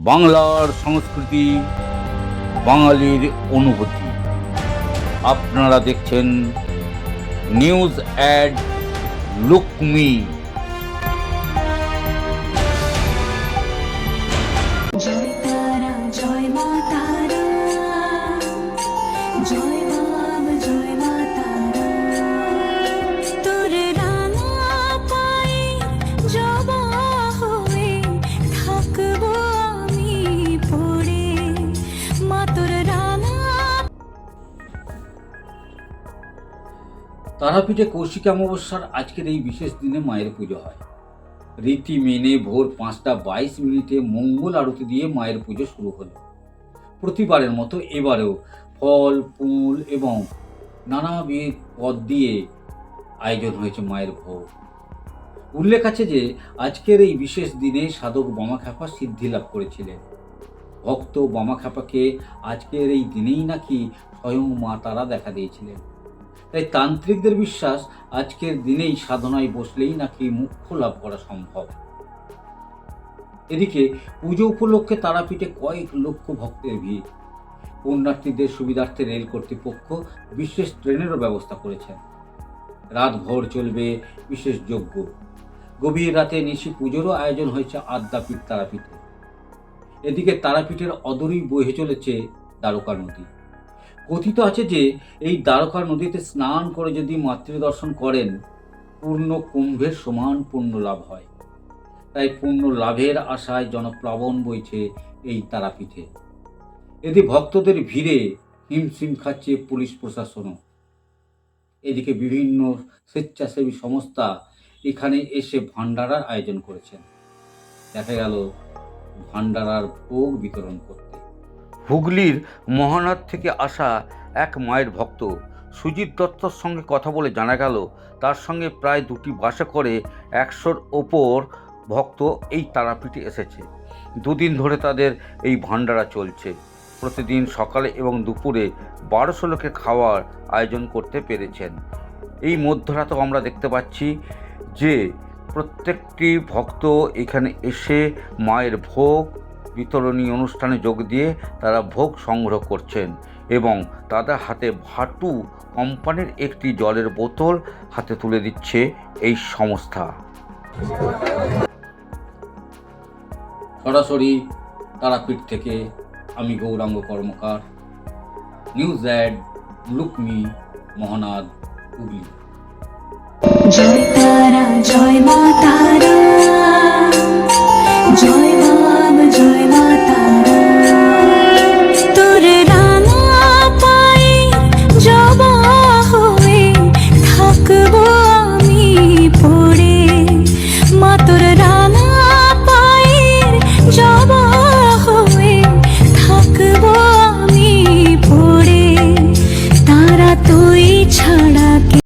বাংলার সংস্কৃতি, বাঙালির অনুভূতি। আপনারা দেখছেন নিউজ অ্যাড লুক মি। জয় তারা, জয় মা তারা, জয় বাম, জয় মা তারা। তোর রাঙা পায়ে জবা হয়ে থাকবো আমি পড়ে, মা তোর রাঙা। তারাপীঠে কৌশিকী অমাবস্যার আজকের এই বিশেষ দিনে মায়ের পুজো হয়। রীতি মেনে ভোর 5:22 মঙ্গল আরতি দিয়ে মায়ের পুজো শুরু হলো। প্রতিবারের মতো এবারেও ফল, ফুল এবং নানাবিধ পদ দিয়ে আয়োজন হয়েছে মায়ের ভোগ। উল্লেখ আছে যে আজকের এই বিশেষ দিনে সাধক বামাখ্যাপা সিদ্ধি লাভ করেছিলেন। ভক্ত বামাখ্যাপাকে আজকের এই দিনেই নাকি স্বয়ং মা তারা দেখা দিয়েছিলেন। তাই তান্ত্রিকদের বিশ্বাস আজকের দিনেই সাধনায় বসলেই নাকি মোক্ষ লাভ করা সম্ভব। এদিকে পুজো উপলক্ষে তারাপীঠে কয়েক লক্ষ ভক্তের ভিড়। পুণ্যার্থীদের সুবিধার্থে রেল কর্তৃপক্ষ বিশেষ ট্রেনেরও ব্যবস্থা করেছেন। রাত ভোর চলবে বিশেষ যজ্ঞ। গভীর রাতে নিশি পুজোরও আয়োজন হয়েছে আদ্যাপীঠ তারাপীঠে। এদিকে তারাপীঠের অদূরেই বয়ে চলেছে দ্বারকা নদী। কথিত আছে যে এই দ্বারকা নদীতে স্নান করে যদি মাতৃদর্শন করেন পূর্ণ কুম্ভের সমান পুণ্য লাভ হয়। তাই পুণ্য লাভের আশায় জনপ্লাবন বইছে এই তারাপীঠে। এদিকে ভক্তদের ভিড়ে হিমশিম খাচ্ছে পুলিশ প্রশাসনও। এদিকে বিভিন্ন স্বেচ্ছাসেবী সংস্থা এখানে এসে ভান্ডারার আয়োজন করেছেন। দেখা গেল ভান্ডারার ভোগ বিতরণ করতে। হুগলির মহানাদ থেকে আসা এক মায়ের ভক্ত সুজিত দত্তর সঙ্গে কথা বলে জানা গেল তার সঙ্গে প্রায় 2টি বাসে করে 100-র ওপর ভক্ত এই তারাপীঠে এসেছে। 2 দিন ধরে তাদের এই ভান্ডারা চলছে। প্রতিদিন সকালে এবং দুপুরে 1200 লোকের খাওয়ার আয়োজন করতে পেরেছেন। এই মধ্যরাতেও আমরা দেখতে পাচ্ছি যে প্রত্যেকটি ভক্ত এখানে এসে মায়ের ভোগ বিতরণী অনুষ্ঠানে যোগ দিয়ে তারা ভোগ সংগ্রহ করছেন এবং তাদের হাতে ভাটু কোম্পানির একটি জলের বোতল হাতে তুলে দিচ্ছে এই সংস্থা। সরাসরি তারাপীঠ থেকে আমি Gouranga Karmakar, news ad look me, Mahanad, Hooghly. জয় তারা, জয় মা তারা, জয় বাম, জয় মা তারা। তোর রাঙা পায়ে জবা